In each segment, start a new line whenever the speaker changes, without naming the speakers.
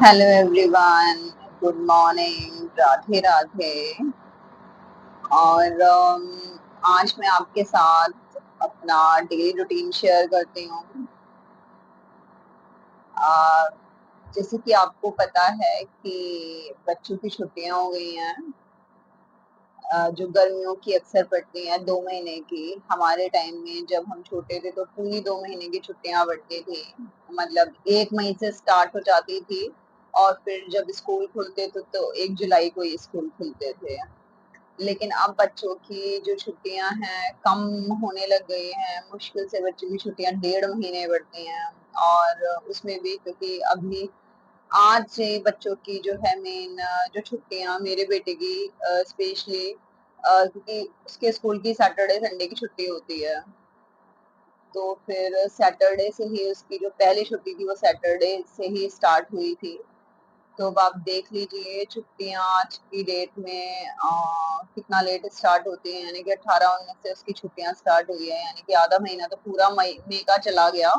Hello everyone, good morning, Radhe Radhe. और आज मैं आपके साथ अपना डेली रूटीन शेयर करती हूँ। अ, जैसे कि आपको पता है कि बच्चों की छुट्टियां हो गई हैं, जो गर्मियों की अक्सर पड़ती हैं 2 महीने की। हमारे टाइम में जब हम छोटे थे तो पूरी 2 महीने की छुट्टियां पड़ती थी। मतलब 1 मई से स्टार्ट हो जाती थी और फिर जब स्कूल खुलते थे तो 1 जुलाई को ही स्कूल खुलते थे। लेकिन अब बच्चों की जो छुट्टियां हैं कम होने लग गई हैं। मुश्किल से बच्चों की छुट्टियां 1.5 महीने बढ़ती हैं। और उसमें भी क्योंकि अभी आज से बच्चों की जो है मेन जो छुट्टियां मेरे बेटे की स्पेशली क्योंकि उसके स्कूल की सैटरडे संडे की छुट्टी होती है। तो फिर सैटरडे से ही उसकी जो पहली छुट्टी थी वो सैटरडे से ही स्टार्ट हुई थी। तो अब आप देख लीजिए छुट्टियां आज की डेट में कितना लेट स्टार्ट होती है, यानी कि 18-19 से उसकी छुट्टियां स्टार्ट हुई है, यानी कि आधा महीना तो पूरा मई का चला गया।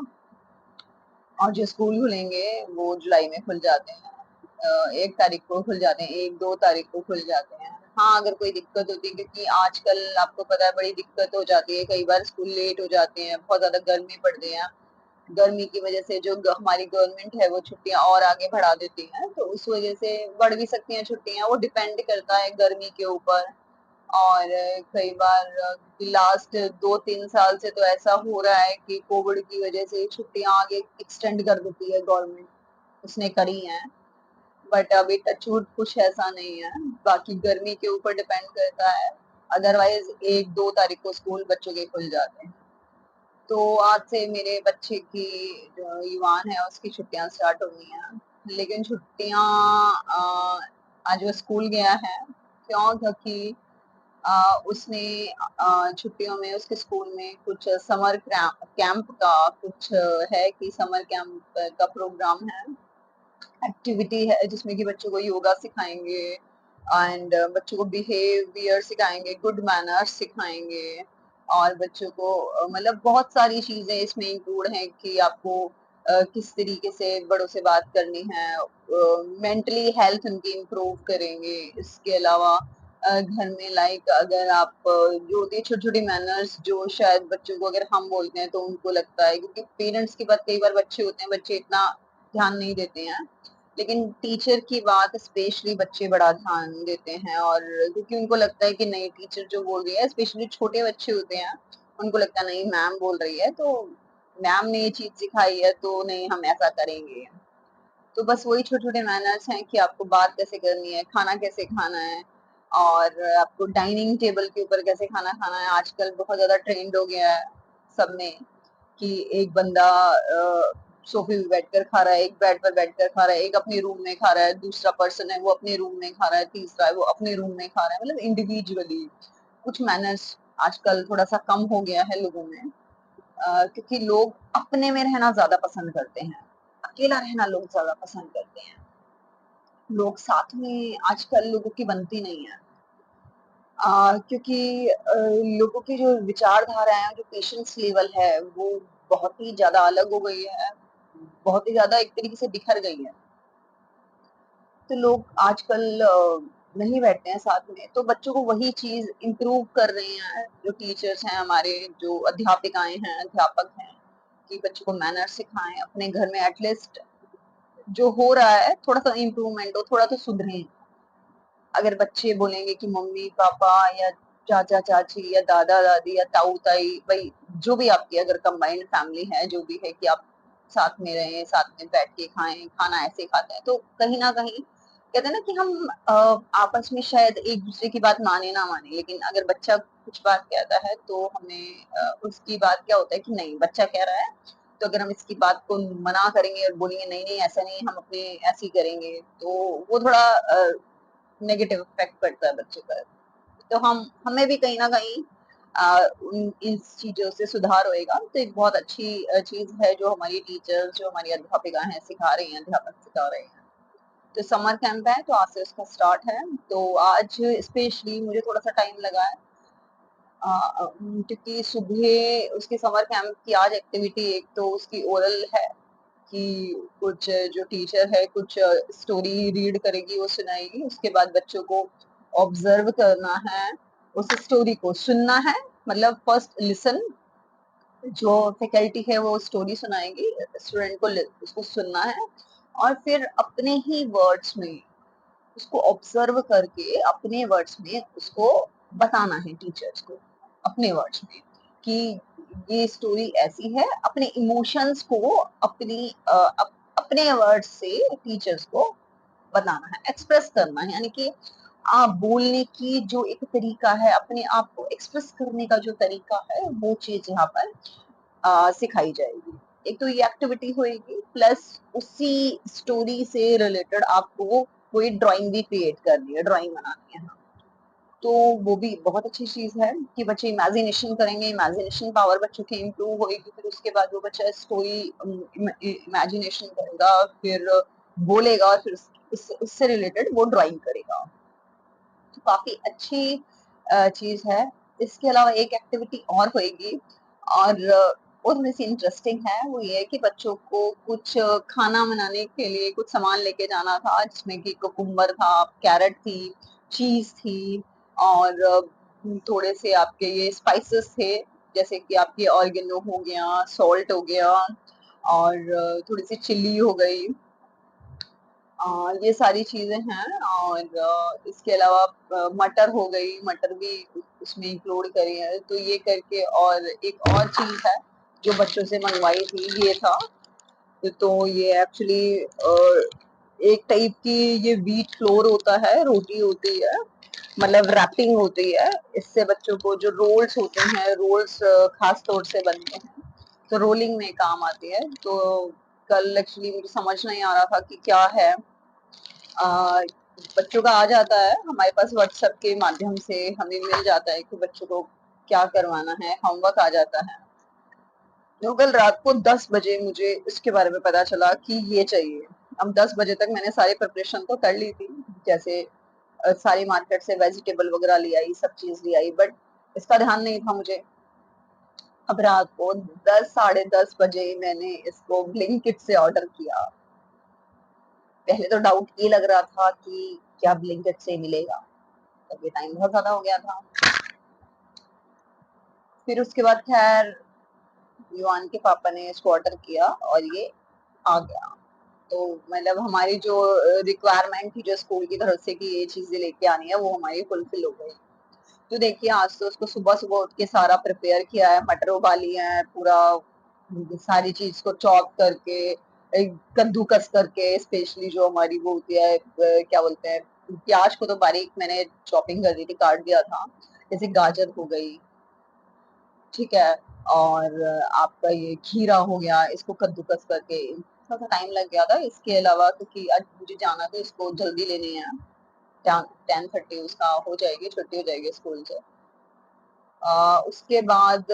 और जो स्कूल खुलेंगे वो जुलाई में खुल जाते हैं। 1 तारीख को खुल जाते हैं, 1-2 तारीख को खुल जाते हैं। हाँ, अगर कोई दिक्कत होती है, क्योंकि आजकल आपको पता है बड़ी दिक्कत हो जाती है, कई बार स्कूल लेट हो जाते हैं, बहुत ज्यादा गर्मी पड़ती है। गर्मी की वजह से जो हमारी गवर्नमेंट है वो छुट्टियां और आगे बढ़ा देती है, तो उस वजह से बढ़ भी सकती हैं छुट्टियां। वो डिपेंड करता है गर्मी के ऊपर। और कई बार लास्ट 2-3 साल से तो ऐसा हो रहा है कि कोविड की वजह से छुट्टियां आगे एक्सटेंड कर देती है गवर्नमेंट। उसने करी है, बट अभी टचवुड कुछ ऐसा नहीं है। बाकी गर्मी के ऊपर डिपेंड करता है। अदरवाइज 1-2 तारीख को स्कूल बच्चों के खुल जाते हैं। तो आज से मेरे बच्चे की जो युवान है उसकी छुट्टियां स्टार्ट हो गई हैं। लेकिन छुट्टियां आज वो स्कूल गया है। क्यों? क्योंकि उसने छुट्टियों में उसके स्कूल में कुछ समर कैंप का कुछ है कि समर कैंप का प्रोग्राम है, एक्टिविटी है जिसमें कि बच्चों को योगा सिखाएंगे एंड बच्चों को बिहेवियर सिखाएंगे, गुड मैनर्स सिखाएंगे। और बच्चों को मतलब बहुत सारी चीजें इसमें इंक्लूड हैं कि आपको किस तरीके से बड़ों से बात करनी है। मेंटली हेल्थ उनकी इम्प्रूव करेंगे। इसके अलावा घर में लाइक अगर आप जो होती है छोटी छोटी मैनर्स जो शायद बच्चों को अगर हम बोलते हैं तो उनको लगता है, क्योंकि पेरेंट्स की बात कई बार बच्चे होते हैं, बच्चे इतना ध्यान नहीं देते हैं, लेकिन टीचर की बात स्पेशली बच्चे बड़ा ध्यान देते हैं। और क्योंकि उनको लगता है कि नहीं, टीचर जो बोल रही है, स्पेशली छोटे बच्चे होते हैं, उनको लगता है नहीं मैम बोल रही है तो मैम ने ये चीज सिखाई है तो नहीं हम ऐसा करेंगे। तो बस वही छोटे छोटे मैनर्स हैं कि आपको बात कैसे करनी है, खाना कैसे खाना है, और आपको डाइनिंग टेबल के ऊपर कैसे खाना खाना है। आजकल बहुत ज्यादा ट्रेंड हो गया है सब में कि एक बंदा सोफे पे बैठकर खा रहा है, एक बेड पर बैठकर खा रहा है, एक अपने रूम में खा रहा है, दूसरा पर्सन है वो अपने रूम में खा रहा है, तीसरा है वो अपने रूम में खा रहा है, मतलब इंडिविजुअली। कुछ मैनर्स आजकल थोड़ा सा कम हो गया है लोगों में, क्योंकि लोग अपने में रहना ज्यादा पसंद करते हैं, अकेला रहना लोग ज्यादा पसंद करते हैं। लोग साथ में आजकल लोगों की बनती नहीं है। क्योंकि लोगों की जो विचारधारा है, जो पेशेंस लेवल है वो बहुत ही ज्यादा अलग हो गई है, बहुत ही ज्यादा एक तरीके से बिखर गई है। तो लोग आजकल नहीं बैठते हैं साथ में, तो बच्चों को वही चीज इम्प्रूव कर रहे हैं जो टीचर्स हैं हमारे, जो अध्यापिकाएं हैं, अध्यापक हैं, कि बच्चों को मैनर सिखाएं अपने घर में। एटलीस्ट जो हो रहा है थोड़ा सा इम्प्रूवमेंट हो, थोड़ा तो सुधरे। अगर बच्चे बोलेंगे कि मम्मी पापा या चाचा चाची या दादा दादी या ताऊ ताई, भाई जो भी आपकी अगर कंबाइंड फैमिली है, जो भी है कि आप साथ में रहें, साथ में बैठ के खाएं, खाना ऐसे खाते हैं, तो कहीं ना कहीं कहते हैं ना कि हम आपस में शायद एक दूसरे की बात माने ना माने, लेकिन अगर बच्चा कुछ बात कहता है तो हमें उसकी बात क्या होता है कि नहीं, बच्चा कह रहा है तो अगर हम इसकी बात को मना करेंगे और बोलेंगे नहीं नहीं ऐसा नहीं, हम अपने ऐसे ही करेंगे, तो वो थोड़ा नेगेटिव इफेक्ट पड़ता है बच्चे पर। तो हम हमें भी कहीं ना कहीं इन चीजों से सुधार होएगा। तो एक बहुत अच्छी चीज है जो हमारी टीचर्स, जो हमारी अध्यापिका हैं सिखा रही हैं, अध्यापक सिखा रहे हैं। तो समर कैंप है तो आज से उसका स्टार्ट है। तो आज स्पेशली मुझे थोड़ा सा टाइम लगा है, क्योंकि सुबह उसकी समर कैंप की आज एक्टिविटी, एक तो उसकी ओरल है कि कुछ जो टीचर है कुछ स्टोरी रीड करेगी, वो सुनाएगी, उसके बाद बच्चों को ऑब्जर्व करना है, उस स्टोरी को सुनना है, मतलब फर्स्ट लिसन, जो फैकल्टी है वो स्टोरी सुनाएगी, स्टूडेंट को उसको सुनना है और फिर अपने ही वर्ड्स में उसको ऑब्जर्व करके अपने वर्ड्स में उसको बताना है टीचर्स को, अपने वर्ड्स में कि ये स्टोरी ऐसी है, अपने इमोशंस को अपने वर्ड्स से टीचर्स को बताना है, एक्सप्रेस करना है, यानी कि आप बोलने की जो एक तरीका है, अपने आप को एक्सप्रेस करने का जो तरीका है, वो चीज यहाँ पर सिखाई जाएगी। एक तो ये एक्टिविटी होएगी, प्लस उसी स्टोरी से रिलेटेड आपको कोई ड्राइंग भी क्रिएट करनी है, ड्राइंग बनानी है। तो वो भी बहुत अच्छी चीज है कि बच्चे इमेजिनेशन करेंगे, इमेजिनेशन पावर बच्चों की इम्प्रूव होगी, फिर उसके बाद वो बच्चा स्टोरी इमेजिनेशन करेगा, फिर बोलेगा और फिर उससे रिलेटेड वो ड्राइंग करेगा। तो काफी अच्छी चीज है। इसके अलावा एक एक्टिविटी और होएगी और वो थोड़ी सी इंटरेस्टिंग है, वो ये है कि बच्चों को कुछ खाना बनाने के लिए कुछ सामान लेके जाना था, जिसमें कि कुकुम्बर था, कैरेट थी, चीज थी और थोड़े से आपके ये स्पाइसेस थे, जैसे कि आपके ऑर्गेनो हो गया, सॉल्ट हो गया और थोड़ी सी चिल्ली हो गई। ये सारी चीजें हैं और इसके अलावा मटर हो गई, मटर भी उसमें इंक्लूड करी है, तो ये करके। और एक और चीज है जो बच्चों से मंगवाई थी, ये था, तो ये एक्चुअली एक टाइप की ये व्हीट फ्लोर होता है, रोटी होती है, मतलब रैपिंग होती है, इससे बच्चों को जो रोल्स होते हैं, रोल्स खास तौर से बनते हैं, तो रोलिंग में काम आती है। तो कल एक्चुअली मुझे समझ नहीं आ रहा था कि क्या है, आ, बच्चों का आ जाता है हमारे पास, व्हाट्सएप के माध्यम से हमें मिल जाता है कि बच्चों को क्या करवाना है, होमवर्क आ जाता है। तो कल रात को 10 बजे मुझे इसके बारे में पता चला कि ये चाहिए। अब 10 बजे तक मैंने सारी प्रिपरेशन तो कर ली थी, जैसे सारी मार्केट से वेजिटेबल वगैरह ले आई, सब चीज ले आई, बट इसका ध्यान नहीं था मुझे। अब रात को 10 साढ़े 10 बजे मैंने इसको ब्लिंकिट से ऑर्डर किया। पहले तो डाउट ये लग रहा था कि क्या ब्लिंकिट से मिलेगा, तब ये टाइम बहुत ज्यादा हो गया था। फिर उसके बाद खैर युवान के पापा ने इसको ऑर्डर किया और ये आ गया। तो मतलब हमारी जो रिक्वायरमेंट थी जो स्कूल की तरफ से कि ये चीजें लेके आनी है, वो हमारी फुलफिल हो गई। तो देखिए आज तो उसको सुबह सुबह उठ के सारा प्रिपेयर किया है, मटर उबाली है, पूरा सारी चीज को चॉप करके, कद्दूकस करके, स्पेशली जो हमारी वो होती है क्या बोलते हैं, प्याज को तो बारीक मैंने चॉपिंग कर दी थी, काट दिया था, जैसे गाजर हो गई, ठीक है, और आपका ये खीरा हो गया, इसको कद्दूकस करके थोड़ा सा टाइम लग गया था। इसके अलावा क्योंकि आज मुझे जाना था, इसको जल्दी लेने है, 10:30 उसका हो जाएगी, छुट्टी हो जाएगी स्कूल से। उसके बाद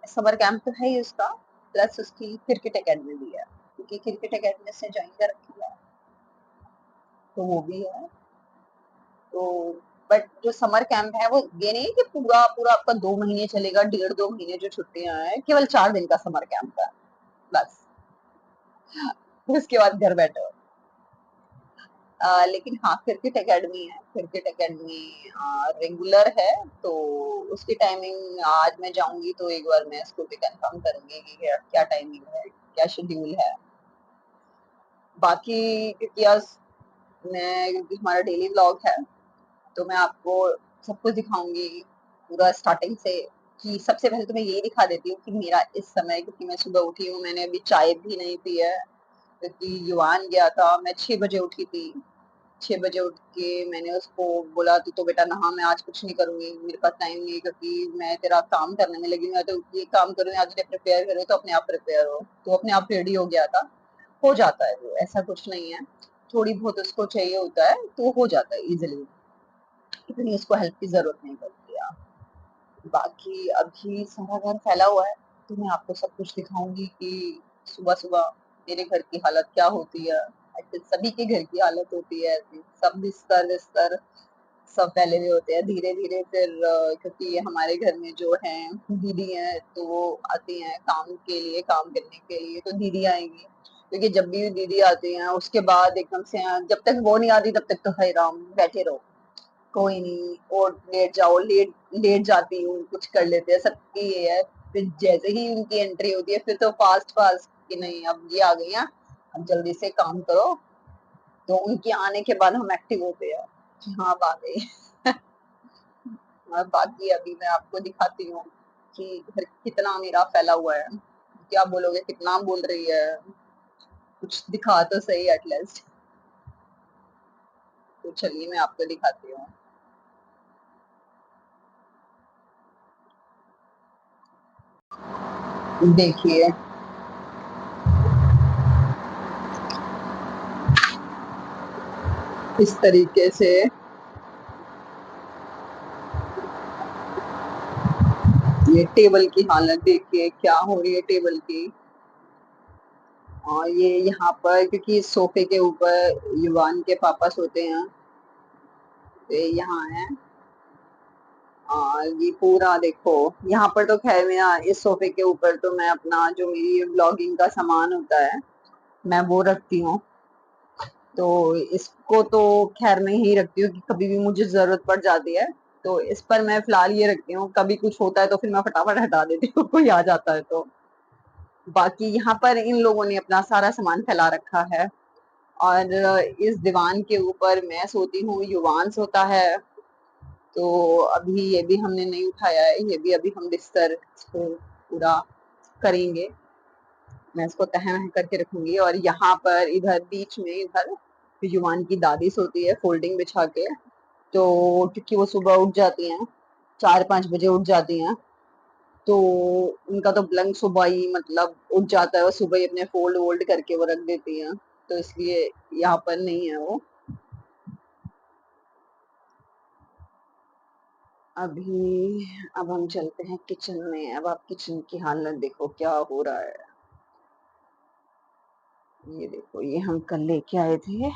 समर कैंप तो है ही उसका, प्लस उसकी क्रिकेट एकेडमी भी है, क्योंकि क्रिकेट एकेडमी से ज्वाइन कर रखी है, तो वो भी है। तो बट जो समर कैंप है वो ये नहीं कि पूरा पूरा आपका 2 महीने चलेगा, 1.5 2 महीने जो छुट्टियां हैं, केवल 4 दिन का समर कैंप है बस। उसके बाद घर बैठो। लेकिन हाँ, क्रिकेट एकेडमी है, क्रिकेट एकेडमी रेगुलर है, तो उसकी टाइमिंग आज मैं जाऊंगी तो एक बार मैं इसको भी कंफर्म करूंगी कि क्या टाइमिंग है, क्या शेड्यूल है। बाकी क्योंकि आज क्योंकि हमारा डेली व्लॉग है, तो मैं आपको सब कुछ दिखाऊंगी पूरा स्टार्टिंग से। कि सबसे पहले तो मैं यही दिखा देती हूँ कि मेरा इस समय, क्योंकि मैं सुबह उठी हूँ, मैंने अभी चाय भी नहीं पी है, क्योंकि युवान गया था, मैं 6 बजे उठी थी। 6 बजे उठ के मैंने उसको बोला, तू तो बेटा नहा, मैं आज कुछ नहीं करूंगी, मेरे पास टाइम नहीं है, क्योंकि मैं तेरा काम करने में लगी हूँ, तो ये काम करूँ, आज प्रिपेयर करो, तो अपने आप प्रिपेयर हो। तो अपने आप रेडी हो गया था, हो जाता है वो, ऐसा कुछ नहीं है, थोड़ी बहुत उसको चाहिए होता है तो हो जाता है इजिली, इतनी उसको हेल्प की जरूरत नहीं पड़ती है। बाकी अभी सारा घर फैला हुआ है, तो मैं आपको सब कुछ दिखाऊंगी कि सुबह सुबह मेरे घर की हालत क्या होती है। ऐसे सभी के घर की हालत होती है ऐसी, सब बिस्तर बिस्तर सब फैले हुए होते हैं। धीरे धीरे फिर क्योंकि ये हमारे घर में जो है दीदी हैं, तो वो आती हैं काम के लिए, काम करने के लिए, तो दीदी आएंगी, क्योंकि जब भी दीदी आती हैं उसके बाद एकदम से जब तक वो नहीं आती तब तक तो है राम बैठे रहो, कोई नहीं और लेट जाओ, लेट लेट जाती हूँ, कुछ कर लेते हैं, सबकी ये है। फिर जैसे ही उनकी एंट्री होती है फिर तो फास्ट फास्ट कि नहीं अब ये आ गई हैं, अब जल्दी से काम करो। तो उनके आने के बाद हम एक्टिव होते हैं कि हाँ अब आ गई। और बाकी अभी मैं आपको दिखाती हूँ कि घर कितना मेरा फैला हुआ है। क्या बोलोगे कितना बोल रही है, कुछ दिखा तो सही एटलीस्ट। तो चलिए मैं आपको दिखाती हूँ। देखिए इस तरीके से ये टेबल की हालत देखिए क्या हो रही है टेबल की। और ये यहाँ पर क्योंकि इस सोफे के ऊपर युवान के पापा सोते हैं, तो ये यहाँ है। और ये पूरा देखो यहाँ पर तो खैर मेरा इस सोफे के ऊपर तो मैं अपना जो मेरी ब्लॉगिंग का सामान होता है मैं वो रखती हूँ। तो इसको तो खैर मैं ही रखती हूँ कि कभी भी मुझे जरूरत पड़ जाती है। तो इस पर मैं फिलहाल ये रखती हूँ, कभी कुछ होता है तो फिर मैं फटाफट हटा देती हूँ कोई आ जाता है तो। बाकी यहाँ पर इन लोगों ने अपना सारा सामान फैला रखा है। और इस दीवान के ऊपर मैं सोती हूँ, युवान सोता है। तो अभी ये भी हमने नहीं उठाया है, ये भी अभी हम बिस्तर इसको पूरा करेंगे। मैं इसको तह वह करके रखूंगी। और यहाँ पर इधर बीच में इधर युवान की दादी सोती है फोल्डिंग बिछा के। तो क्योंकि वो सुबह उठ जाती हैं, 4-5 बजे उठ जाती हैं, तो उनका तो ब्लंक सुबह ही मतलब उठ जाता है, वो सुबह ही अपने फोल्ड वोल्ड करके वो रख देती हैं। तो इसलिए यहाँ पर नहीं है वो अभी। अब हम चलते हैं किचन में। अब आप किचन की हालत देखो क्या हो रहा है। ये देखो ये हम कल लेके आए थे,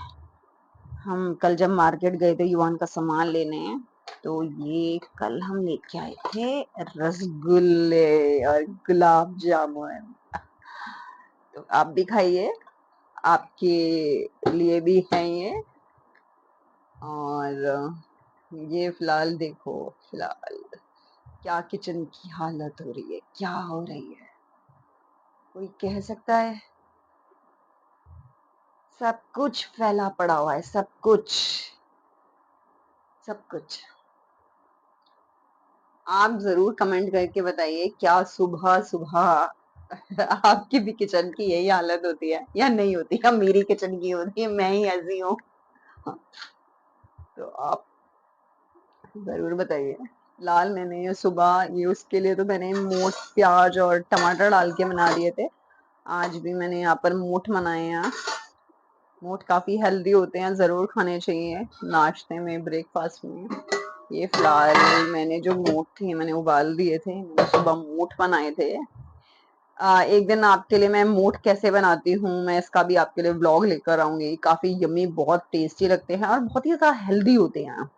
हम कल जब मार्केट गए थे युवान का सामान लेने, तो ये कल हम लेके आए थे रसगुल्ले और गुलाब जामुन। तो आप भी खाइए, आपके लिए भी है ये। और ये फिलहाल देखो, फिलहाल क्या किचन की हालत हो रही है, क्या हो रही है कोई कह सकता है। सब कुछ फैला पड़ा हुआ है, सब कुछ, सब कुछ। आप जरूर कमेंट करके बताइए क्या सुबह सुबह आपकी भी किचन की यही हालत होती है या नहीं होती, या मेरी किचन की होती है, मैं ही ऐसी हूँ। तो आप जरूर बताइए। लाल मैंने ये सुबह ये उसके लिए तो मैंने मोठ प्याज और टमाटर डाल के बना दिए थे। आज भी मैंने यहाँ पर मोठ बनाए हैं। मोठ काफी हेल्दी होते हैं, जरूर खाने चाहिए नाश्ते में, ब्रेकफास्ट में। ये फिलहाल मैंने जो मोठ थे मैंने उबाल दिए थे, मैंने सुबह मोठ बनाए थे। एक दिन आपके लिए मैं मोठ कैसे बनाती हूँ मैं इसका भी आपके लिए व्लॉग लेकर आऊंगी। काफी यम्मी, बहुत टेस्टी लगते हैं और बहुत ही ज्यादा हेल्दी होते हैं।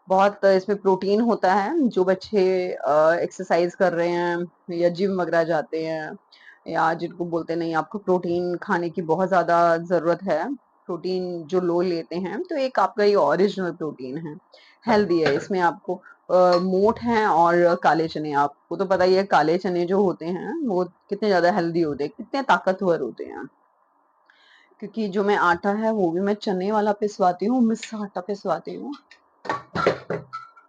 बहुत इसमें प्रोटीन होता है। जो बच्चे एक्सरसाइज कर रहे हैं या जिम वगैरह जाते हैं, या जिनको बोलते नहीं आपको प्रोटीन खाने की बहुत ज्यादा जरूरत है, प्रोटीन जो लो लेते हैं, तो एक आपका ये ओरिजिनल प्रोटीन है, हेल्दी है। इसमें आपको मोठ है और काले चने, आपको तो पता ही है काले चने जो होते हैं वो कितने ज्यादा हेल्दी होते हैं, कितने ताकतवर होते हैं। क्योंकि जो मैं आटा है वो भी मैं चने वाला पिसवाती हूँ, मिस्सा आटा पिसवाती हूँ।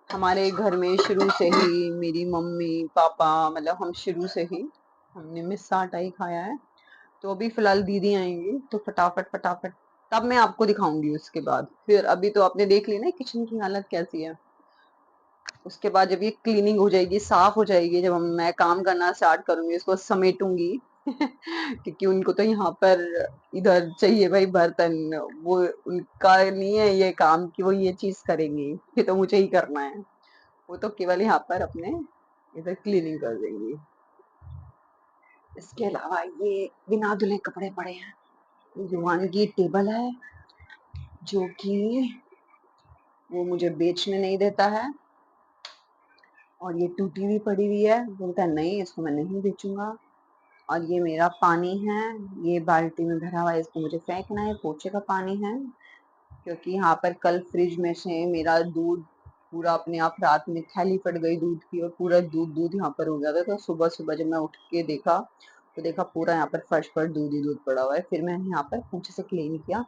हमारे घर में शुरू से ही मेरी मम्मी पापा मतलब हम शुरू से ही हमने मिस्सा आटा ही खाया है। तो अभी फिलहाल दीदी आएंगी तो फटाफट फटाफट तब मैं आपको दिखाऊंगी। उसके बाद फिर अभी तो आपने देख ली ना किचन की हालत कैसी है। उसके बाद जब ये क्लीनिंग हो जाएगी, साफ हो जाएगी, जब मैं काम करना स्टार्ट करूंगी, उसको समेटूंगी क्योंकि उनको तो यहाँ पर इधर चाहिए भाई बर्तन, वो उनका नहीं है ये काम कि वो ये चीज करेंगी, ये तो मुझे ही करना है। वो तो केवल यहाँ पर अपने इधर क्लीनिंग कर देंगी। इसके अलावा ये बिना धुले कपड़े पड़े हैं, जुबान की टेबल है जो कि वो मुझे बेचने नहीं देता है, और ये टूटी हुई पड़ी हुई है, बोलता है नहीं इसको मैं नहीं बेचूंगा। और ये मेरा पानी है, ये बाल्टी में भरा हुआ है, इसको मुझे फेंकना है। पोछे का पानी है, क्योंकि यहाँ पर कल फ्रिज में से मेरा दूध पूरा अपने आप रात में थैली फट गई दूध की, और पूरा दूध यहाँ पर हो गया था। तो सुबह सुबह जब मैं उठ के देखा तो देखा पूरा यहाँ पर फर्श पर दूध ही दूध पड़ा हुआ है। फिर मैंने यहाँ पर पोछे से क्लीन किया,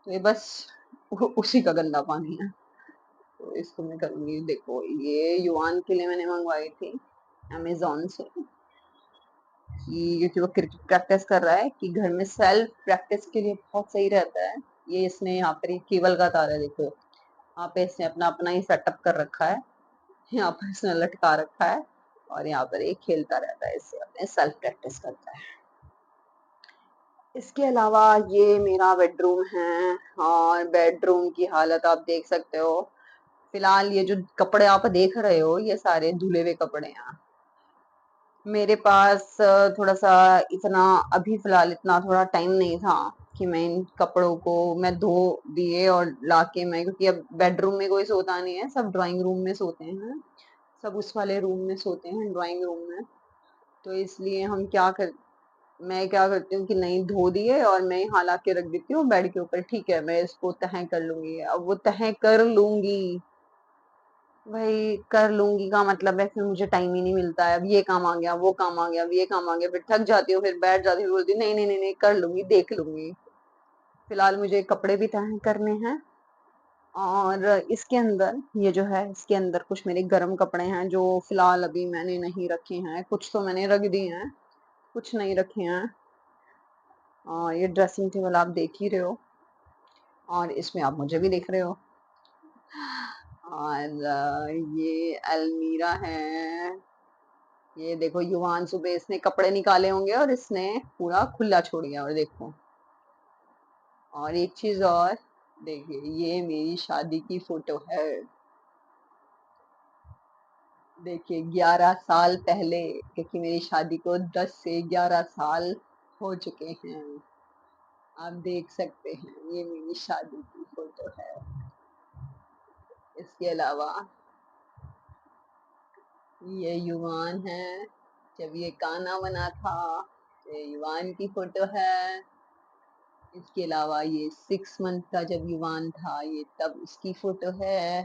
तो ये बस उसी का गंदा पानी है। तो इसको मैं करूंगी। देखो, ये युवान के लिए मैंने मंगवाई थी अमेजोन से, क्योंकि वो क्रिकेट प्रैक्टिस कर रहा है, कि घर में सेल्फ प्रैक्टिस के लिए बहुत सही रहता है। ये इसने यहाँ पर केबल का तार है, देखो यहाँ पे इसने अपना अपना ही सेटअप कर रखा है, यहाँ पर इसने लटका रखा है, और यहाँ पर ये खेलता रहता है, इससे अपने सेल्फ प्रैक्टिस करता है। इसके अलावा ये मेरा बेडरूम है, और बेडरूम की हालत आप देख सकते हो। फिलहाल ये जो कपड़े आप देख रहे हो, ये सारे धुले हुए कपड़े हैं। मेरे पास थोड़ा सा इतना अभी फिलहाल इतना थोड़ा टाइम नहीं था कि मैं इन कपड़ों को मैं धो दिए और लाके मैं, क्योंकि अब बेडरूम में कोई सोता नहीं है, सब ड्राइंग रूम में सोते हैं, सब उस वाले रूम में सोते हैं, ड्राइंग रूम में। तो इसलिए मैं क्या करती हूँ कि नहीं, धो दिए और मैं यहाँ ला के रख देती हूँ बेड के ऊपर। ठीक है, मैं इसको तह कर लूंगी। अब वो तह कर लूंगी, भाई कर लूंगी का मतलब है फिर मुझे टाइम ही नहीं मिलता है। अब ये काम आ गया, वो काम आ गया, अब ये काम आ गया, फिर थक जाती हूँ, फिर बैठ जाती हूँ, बोलती हूँ नहीं नहीं नहीं नहीं, कर लूंगी, देख लूंगी। फिलहाल मुझे कपड़े भी तह करने हैं, और इसके अंदर ये जो है, इसके अंदर कुछ मेरे गर्म कपड़े हैं जो फिलहाल अभी मैंने नहीं रखे हैं। कुछ तो मैंने रख दिए हैं, कुछ नहीं रखे हैं। और ये ड्रेसिंग टेबल आप देख ही रहे हो, और इसमें आप मुझे भी देख रहे हो। और ये अलमीरा है। ये देखो, युवान सुबह इसने कपड़े निकाले होंगे और इसने पूरा खुला छोड़ दिया। और देखो, और एक चीज और देखिए, ये मेरी शादी की फोटो है। देखिए, 11 साल पहले, क्योंकि मेरी शादी को 10 से 11 साल हो चुके हैं। आप देख सकते हैं, ये मेरी शादी की फोटो है। इसके अलावा ये युवान है, जब ये गाना बना था, ये युवान की फोटो है। इसके अलावा ये 6 मंथ का जब युवान था, ये तब उसकी फोटो है।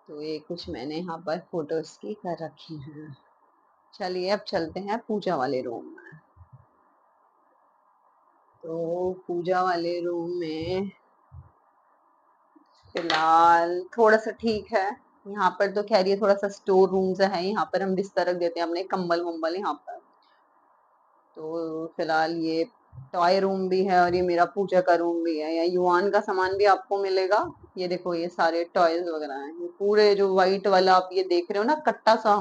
तो ये कुछ मैंने यहाँ पर फोटोज की कर रखी हैं। चलिए अब चलते हैं पूजा वाले रूम में। तो पूजा वाले रूम में फिलहाल थोड़ा सा ठीक है। यहाँ पर तो खैर ये थोड़ा सा स्टोर रूम्स है, यहाँ पर हम बिस्तर रख देते हैं अपने, कंबल वम्बल यहाँ पर। तो फिलहाल ये टॉय रूम भी है, और ये मेरा पूजा का रूम भी है। यहाँ युवान का सामान भी आपको मिलेगा। ये देखो, ये सारे टॉयज वगैरह हैं, ये पूरे जो व्हाइट वाला आप ये देख रहे हो ना, कट्टा सा,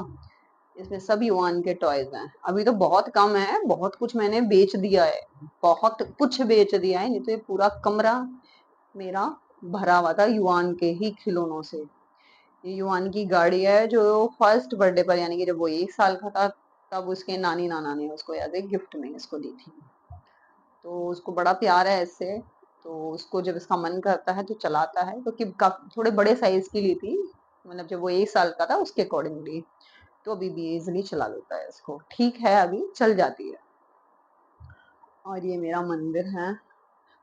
इसमें सब युवान के टॉयज हैं। अभी तो बहुत कम है, बहुत कुछ मैंने बेच दिया है, बहुत कुछ बेच दिया है, नहीं तो ये पूरा कमरा मेरा भरा हुआ था युवान के ही खिलौनों से। ये युवान की गाड़ी है, जो फर्स्ट बर्थडे पर, यानी कि जब वो 1 साल का था, तब उसके नानी नाना ने उसको एज ए गिफ्ट में इसको दी थी। तो उसको बड़ा प्यार है इससे। तो उसको जब इसका मन करता है तो चलाता है, क्योंकि थोड़े बड़े साइज की ली थी, मतलब जब वो 1 साल का था उसके अकॉर्डिंगली। तो अभी भी इजिली चला लेता है इसको, ठीक है, अभी चल जाती है। और ये मेरा मंदिर है,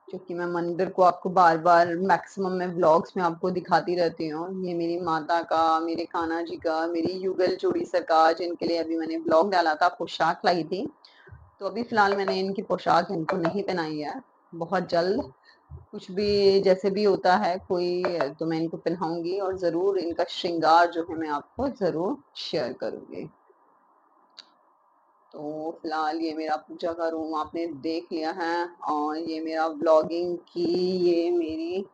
क्योंकि मैं मंदिर को आपको बार बार मैक्सिमम मैं व्लॉग्स में आपको दिखाती रहती हूँ। ये मेरी माता का, मेरे कान्हा जी का, मेरी युगल जोड़ी सरकार, जिनके लिए अभी मैंने ब्लॉग डाला था, पोशाक लाई थी। तो अभी फिलहाल मैंने इनकी पोशाक इनको नहीं पहनाई है। बहुत जल्द कुछ भी जैसे भी होता है कोई, तो मैं इनको पहनाऊंगी, और जरूर इनका श्रृंगार जो है मैं आपको जरूर शेयर करूंगी। तो फिलहाल ये मेरा पूजा का रूम आपने देख लिया है, और ये मेरा ब्लॉगिंग की ये मेरी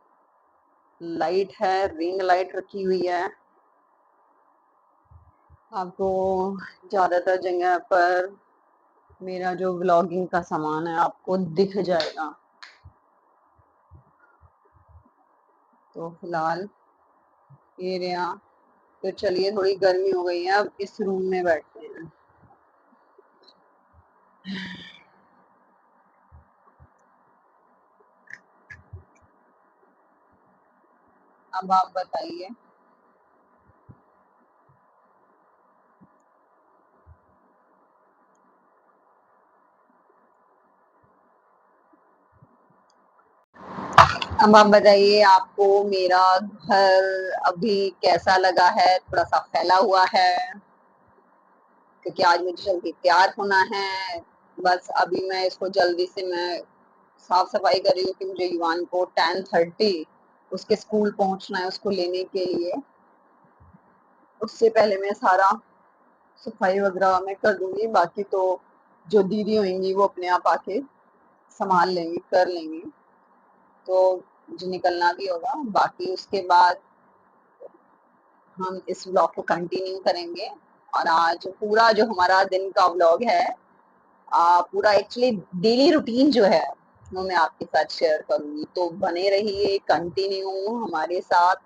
लाइट है, रिंग लाइट रखी हुई है। आपको ज्यादातर जगह पर मेरा जो ब्लॉगिंग का सामान है आपको दिख जाएगा। तो फिलहाल ये रहा। तो चलिए, थोड़ी गर्मी हो गई है, अब इस रूम में बैठते हैं। अब आप बताइए। अब आप बताइए आपको मेरा घर अभी कैसा लगा है? थोड़ा-सा फैला हुआ है, क्योंकि आज मुझे जल्दी तैयार होना है। बस अभी मैं इसको जल्दी से मैं साफ-सफाई कर रही हूँ कि मुझे युवान को 10:30 उसके स्कूल पहुँचना है उसको लेने के लिए। उससे पहले मैं सारा सफाई वगैरह मैं कर दूँगी, बाकी तो जो दीदी होंगी वो अपने आप आके संभाल लेंगी, कर लेंगी। तो मुझे निकलना भी होगा, बाकी उसके बाद हम इस व्लॉग को कंटिन्यू करेंगे। और आज पूरा जो हमारा दिन का व्लॉग है, पूरा एक्चुअली डेली रूटीन जो है वो मैं आपके साथ शेयर करूंगी, तो बने रहिए कंटिन्यू हमारे साथ।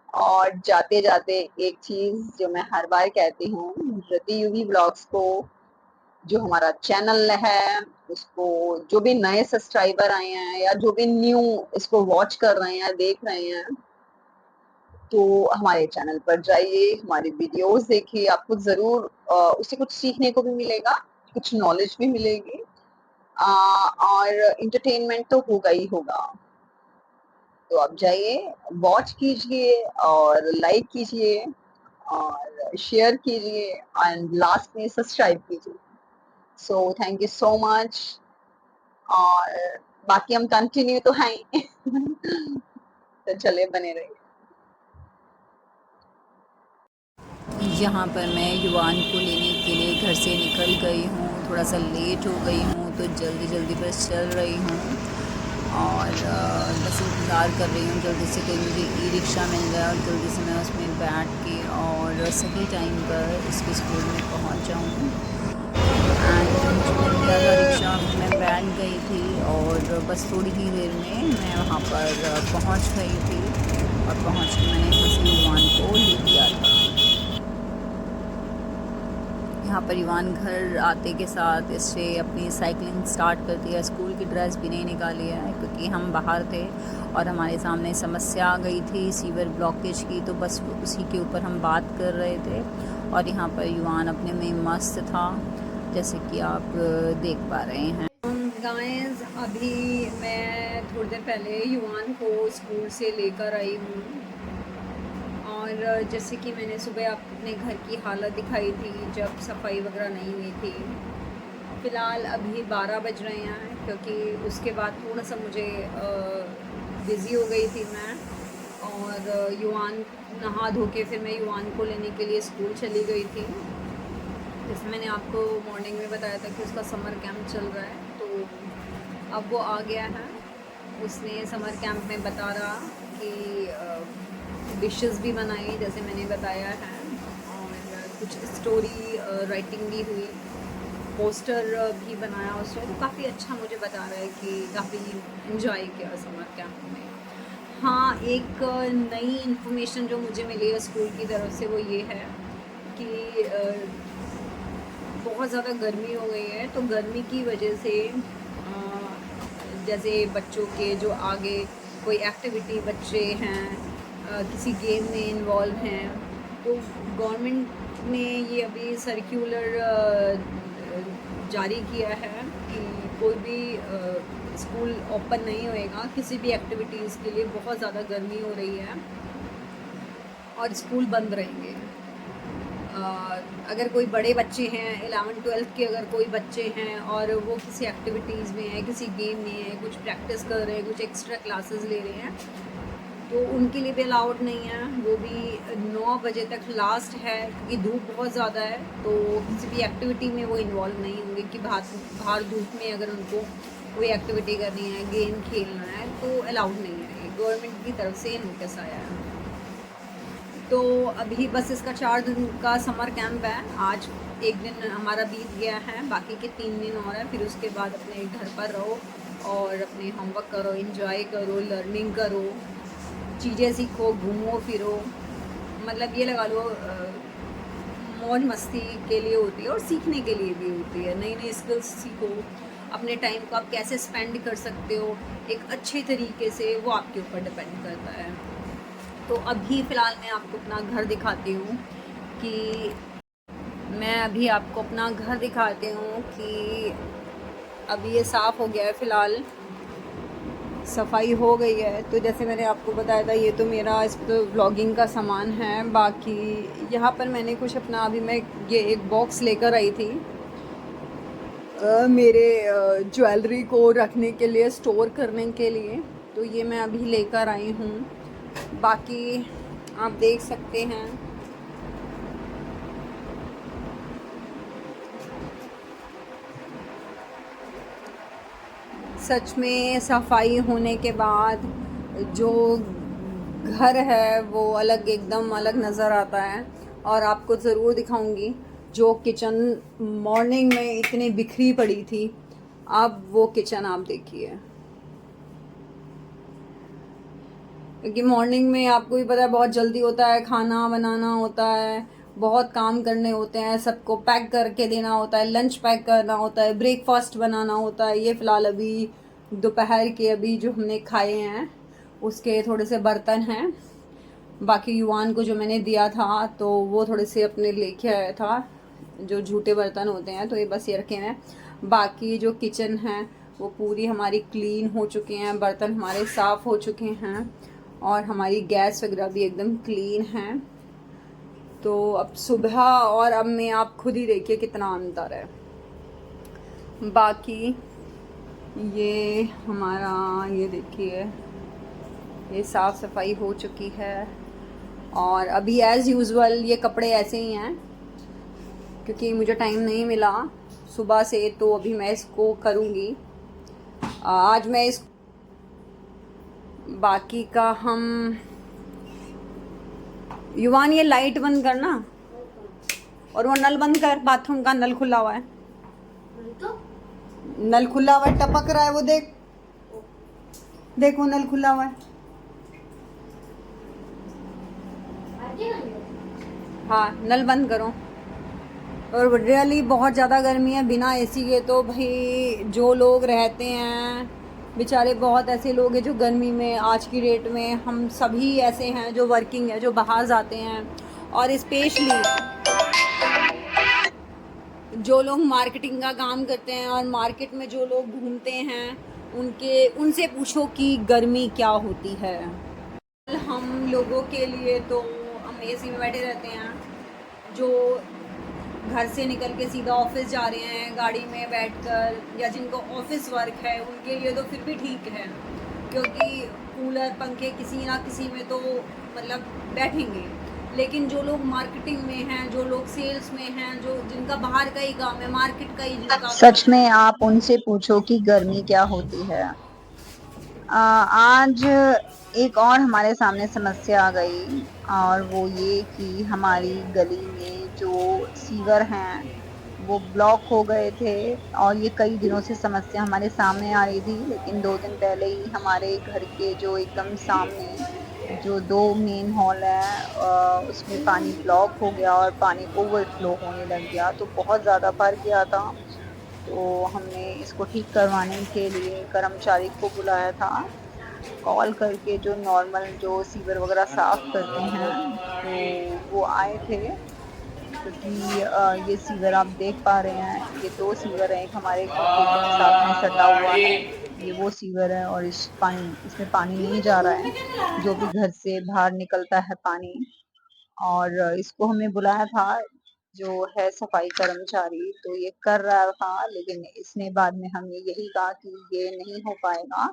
और जाते जाते एक चीज जो मैं हर बार कहती हूँ, रति यूवी ब्लॉग्स को जो हमारा चैनल है उसको जो भी नए सब्सक्राइबर आए हैं या जो भी न्यू इसको वॉच कर रहे हैं देख रहे हैं, तो हमारे चैनल पर जाइए, हमारी वीडियोस देखिए, आपको ज़रूर उससे कुछ सीखने को भी मिलेगा, कुछ नॉलेज भी मिलेगी, और एंटरटेनमेंट तो होगा ही होगा। तो आप जाइए, वॉच कीजिए और लाइक कीजिए और शेयर कीजिए एंड लास्ट में सब्सक्राइब कीजिए। So thank you so much. और बाकी हम कंटिन्यू तो हैं ही। तो चलिए बने रहिए।
यहाँ पर मैं युवान को लेने के लिए घर से निकल गई हूँ, थोड़ा सा लेट हो गई हूँ तो जल्दी जल्दी बस चल रही हूँ और बस इंतज़ार कर रही हूँ जल्दी से कोई मुझे ई रिक्शा मिल जाए और जल्दी से मैं उसमें बैठ के और सही टाइम पर उसके स्कूल में पहुँच जाऊँ। एंड जो मुझे मिल गया था रिक्शा, मैं बैठ गई थी और बस थोड़ी ही देर में मैं वहाँ पर पहुँच गई थी और पहुँच के मैंने यहाँ से युवान को ले लिया था। यहाँ पर युवान घर आते के साथ इससे अपनी साइकिलिंग स्टार्ट कर दिया। स्कूल की ड्रेस भी नहीं निकाली है क्योंकि हम बाहर थे और हमारे सामने समस्या आ गई थी सीवर ब्लॉकेज की, तो बस उसी के ऊपर हम बात कर रहे थे। और यहाँ पर युवान अपने में मस्त था, जैसे कि आप देख पा रहे हैं। गाइस, अभी मैं थोड़ी देर पहले युवान को स्कूल से लेकर आई हूँ और जैसे कि मैंने सुबह अपने घर की हालत दिखाई थी जब सफाई वगैरह नहीं हुई थी। फ़िलहाल अभी 12 बज रहे हैं क्योंकि उसके बाद थोड़ा सा मुझे बिज़ी हो गई थी मैं, और युवान नहा धो के फिर मैं युवान को लेने के लिए स्कूल चली गई थी। जैसे मैंने आपको मॉर्निंग में बताया था कि उसका समर कैंप चल रहा है, तो अब वो आ गया है। उसने समर कैंप में बता रहा कि डिशेस भी बनाई जैसे मैंने बताया है, और कुछ स्टोरी राइटिंग भी हुई, पोस्टर भी बनाया उसने, तो काफ़ी अच्छा मुझे बता रहा है कि काफ़ी इन्जॉय किया समर कैंप में। हाँ, एक नई इन्फॉर्मेशन जो मुझे मिली है स्कूल की तरफ से वो ये है कि बहुत ज़्यादा गर्मी हो गई है, तो गर्मी की वजह से जैसे बच्चों के जो आगे कोई एक्टिविटी बच्चे हैं किसी गेम में इन्वॉल्व हैं, तो गवर्नमेंट ने ये अभी सर्कुलर जारी किया है कि कोई भी स्कूल ओपन नहीं होएगा किसी भी एक्टिविटीज़ के लिए। बहुत ज़्यादा गर्मी हो रही है और स्कूल बंद रहेंगे। अगर कोई बड़े बच्चे हैं 11-12 के, अगर कोई बच्चे हैं और वो किसी एक्टिविटीज़ में हैं, किसी गेम में हैं, कुछ प्रैक्टिस कर रहे हैं, कुछ एक्स्ट्रा क्लासेस ले रहे हैं, तो उनके लिए भी अलाउड नहीं है। वो भी 9 बजे तक लास्ट है क्योंकि धूप बहुत ज़्यादा है, तो किसी भी एक्टिविटी में वो इन्वॉल्व नहीं होंगे कि बाहर धूप में अगर उनको कोई एक्टिविटी करनी है, गेम खेलना है, तो अलाउड नहीं है। गवर्नमेंट की तरफ से नोटिस आया है। तो अभी बस इसका 4 दिन का समर कैंप है। आज एक दिन हमारा बीत गया है, बाकी के 3 दिन और हैं। फिर उसके बाद अपने घर पर रहो और अपने होमवर्क करो, एंजॉय करो, लर्निंग करो, चीज़ें सीखो, घूमो फिरो, मतलब ये लगा लो मौज मस्ती के लिए होती है और सीखने के लिए भी होती है। नई नई स्किल्स सीखो, अपने टाइम को आप कैसे स्पेंड कर सकते हो एक अच्छे तरीके से, वो आपके ऊपर डिपेंड करता है। तो अभी फ़िलहाल मैं आपको अपना घर दिखाती हूँ कि अभी ये साफ़ हो गया है फ़िलहाल। सफाई हो गई है। तो जैसे मैंने आपको बताया था, ये तो मेरा इस पे तो व्लॉगिंग का सामान है। बाकी यहाँ पर मैंने कुछ अपना, अभी मैं ये एक बॉक्स लेकर आई थी मेरे ज्वेलरी को रखने के लिए, स्टोर करने के लिए। तो ये मैं अभी लेकर आई हूँ। बाकी आप देख सकते हैं, सच में सफाई होने के बाद जो घर है वो अलग, एकदम अलग नज़र आता है। और आपको ज़रूर दिखाऊंगी जो किचन मॉर्निंग में इतनी बिखरी पड़ी थी, अब वो किचन आप देखिए। क्योंकि मॉर्निंग में आपको भी पता है बहुत जल्दी होता है, खाना बनाना होता है, बहुत काम करने होते हैं, सबको पैक करके देना होता है, लंच पैक करना होता है, ब्रेकफास्ट बनाना होता है। ये फ़िलहाल अभी दोपहर के अभी जो हमने खाए हैं उसके थोड़े से बर्तन हैं। बाकी युवान को जो मैंने दिया था तो वो थोड़े से अपने लेके आया था, जो झूठे बर्तन होते हैं, तो ये बस ये रखे हैं। बाकी जो किचन है वो पूरी हमारी क्लीन हो चुके हैं, बर्तन हमारे साफ़ हो चुके हैं और हमारी गैस वगैरह भी एकदम क्लीन है। तो अब सुबह और अब में आप खुद ही देखिए कितना अंतर है। बाकी ये हमारा, ये देखिए, ये साफ़ सफाई हो चुकी है। और अभी एज़ यूज़ुअल ये कपड़े ऐसे ही हैं क्योंकि मुझे टाइम नहीं मिला सुबह से, तो अभी मैं इसको करूँगी आज मैं इस। बाकी का हम, युवान ये लाइट बंद करना और वो नल बंद कर, बाथरूम का नल खुला हुआ है। तो नल खुला हुआ है, टपक रहा है वो, देख देख वो नल खुला हुआ है। हाँ नल बंद करो। और रियली बहुत ज़्यादा गर्मी है, बिना एसी के तो भाई जो लोग रहते हैं बेचारे, बहुत ऐसे लोग हैं जो गर्मी में, आज की डेट में हम सभी ऐसे हैं जो वर्किंग है, जो बाहर जाते हैं। और स्पेशली जो लोग मार्केटिंग का काम करते हैं और मार्केट में जो लोग घूमते हैं, उनसे पूछो कि गर्मी क्या होती है। हम लोगों के लिए तो हम एसी में बैठे रहते हैं, जो घर से निकल के सीधा ऑफिस जा रहे हैं गाड़ी में बैठकर, या जिनको ऑफिस वर्क है उनके लिए तो फिर भी ठीक है, क्योंकि कूलर पंखे किसी ना किसी में तो मतलब बैठेंगे। लेकिन जो लोग मार्केटिंग में हैं, जो लोग सेल्स में हैं, जो जिनका बाहर का ही काम है, मार्केट का ही जिनका
सच
काम
में
है।
आप उनसे पूछो कि गर्मी क्या होती है। आज एक और हमारे सामने समस्या आ गई, और वो ये कि हमारी गली में जो सीवर हैं वो ब्लॉक हो गए थे। और ये कई दिनों से समस्या हमारे सामने आ रही थी, लेकिन 2 दिन पहले ही हमारे घर के जो एकदम सामने जो 2 मेन हॉल है उसमें पानी ब्लॉक हो गया और पानी ओवरफ्लो होने लग गया, तो बहुत ज़्यादा भर गया था। तो हमने इसको ठीक करवाने के लिए कर्मचारी को बुलाया था, कॉल करके, जो नॉर्मल जो सीवर वगैरह साफ करते हैं, तो वो आए थे। क्योंकि ये सीवर आप देख पा रहे हैं, ये 2 सीवर हैं, एक हमारे घर के एकदम साथ में सटा हुआ है, ये वो सीवर है, और इसमें पानी नहीं जा रहा है, जो भी घर से बाहर निकलता है पानी। और इसको हमने बुलाया था, जो है सफाई कर्मचारी, तो ये कर रहा था, लेकिन इसने बाद में हमें यही कहा कि ये नहीं हो पाएगा।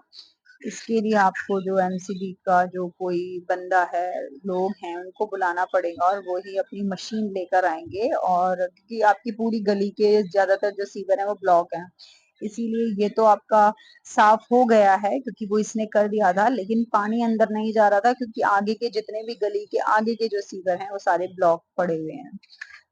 इसके लिए आपको जो एमसीडी का जो कोई बंदा है, लोग हैं, उनको बुलाना पड़ेगा और वो ही अपनी मशीन लेकर आएंगे। और क्योंकि आपकी पूरी गली के ज्यादातर जो सीवर है वो ब्लॉक है, इसीलिए ये तो आपका साफ हो गया है क्योंकि वो इसने कर दिया था, लेकिन पानी अंदर नहीं जा रहा था क्योंकि आगे के जितने भी गली के आगे के जो सीवर हैं वो सारे ब्लॉक पड़े हुए हैं।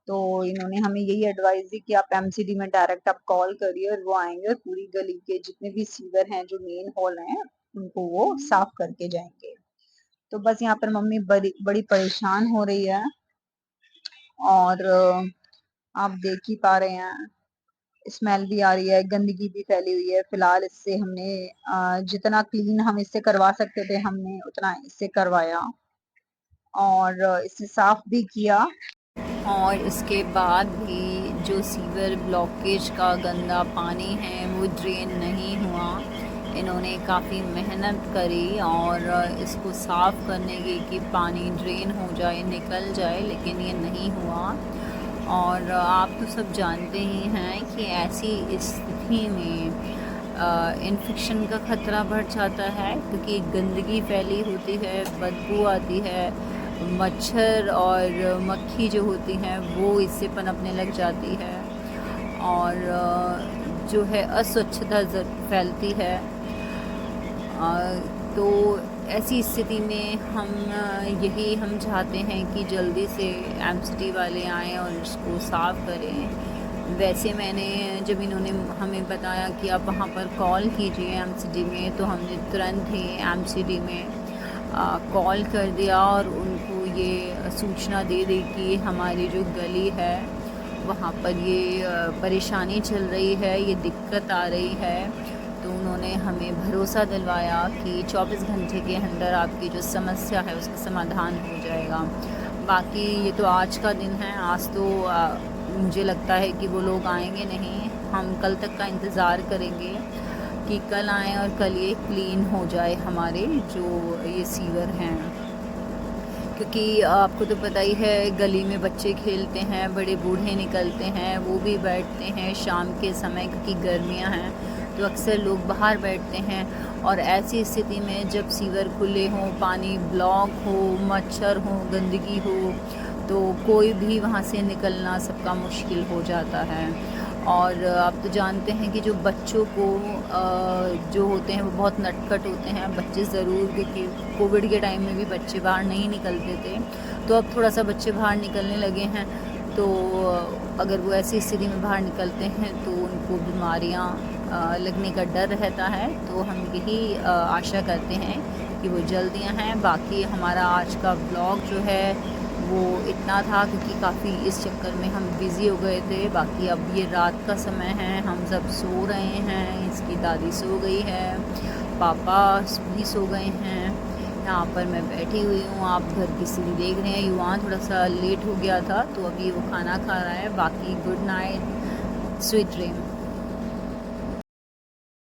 तो इन्होंने हमें यही एडवाइस दी कि आप एमसीडी में डायरेक्ट आप कॉल करिए और वो आएंगे और पूरी गली के जितने भी सीवर हैं, जो मेन हॉल हैं, उनको वो साफ करके जाएंगे। तो बस यहाँ पर मम्मी बड़ी बड़ी परेशान हो रही है, और आप देख ही पा रहे हैं, स्मेल भी आ रही है, गंदगी भी फैली हुई है। फिलहाल इससे हमने जितना क्लीन हम इससे करवा सकते थे हमने उतना इससे करवाया, और इसे साफ भी किया।
और इसके बाद भी जो सीवर ब्लॉकेज का गंदा पानी है वो ड्रेन नहीं हुआ,
इन्होंने काफ़ी मेहनत करी और इसको साफ़ करने की कि पानी ड्रेन हो जाए, निकल जाए, लेकिन ये नहीं हुआ। और आप तो सब जानते ही हैं कि ऐसी स्थिति में इन्फेक्शन का ख़तरा बढ़ जाता है, क्योंकि गंदगी फैली होती है, बदबू आती है, मच्छर और मक्खी जो होती हैं वो इससे पनपने लग जाती है, और जो है अस्वच्छता फैलती है। तो ऐसी स्थिति में यही हम चाहते हैं कि जल्दी से एमसीडी वाले आएँ और इसको साफ़ करें। वैसे मैंने जब इन्होंने हमें बताया कि आप वहाँ पर कॉल कीजिए एमसीडी में, तो हमने तुरंत ही एमसीडी में कॉल कर दिया और उनको ये सूचना दे दी कि हमारी जो गली है वहाँ पर ये परेशानी चल रही है, ये दिक्कत आ रही है। तो उन्होंने हमें भरोसा दिलवाया कि 24 घंटे के अंदर आपकी जो समस्या है उसका समाधान हो जाएगा। बाकी ये तो आज का दिन है, आज तो मुझे लगता है कि वो लोग आएंगे नहीं। हम कल तक का इंतज़ार करेंगे कि कल आएँ और कल ये क्लीन हो जाए हमारे जो ये सीवर हैं, क्योंकि आपको तो पता ही है गली में बच्चे खेलते हैं, बड़े बूढ़े निकलते हैं, वो भी बैठते हैं शाम के समय, क्योंकि गर्मियां हैं तो अक्सर लोग बाहर बैठते हैं। और ऐसी स्थिति में जब सीवर खुले हों, पानी ब्लॉक हो, मच्छर हो, गंदगी हो, तो कोई भी वहाँ से निकलना सबका मुश्किल हो जाता है। और आप तो जानते हैं कि जो बच्चों को जो होते हैं वो बहुत नटखट होते हैं बच्चे ज़रूर, क्योंकि कोविड के टाइम में भी बच्चे बाहर नहीं निकलते थे, तो अब थोड़ा सा बच्चे बाहर निकलने लगे हैं। तो अगर वो ऐसी स्थिति में बाहर निकलते हैं तो उनको बीमारियां लगने का डर रहता है। तो हम यही आशा करते हैं कि वो जल्दी आएँ। बाकी हमारा आज का ब्लॉग जो है वो इतना था, क्योंकि काफ़ी इस चक्कर में हम बिज़ी हो गए थे। बाकी अब ये रात का समय है, हम सब सो रहे हैं, इसकी दादी सो गई है, पापा भी सो गए हैं, यहाँ पर मैं बैठी हुई हूँ। आप घर की सीढ़ी देख रहे हैं, युवान थोड़ा सा लेट हो गया था तो अभी वो खाना खा रहा है। बाकी गुड नाइट, स्वीट ड्रीम।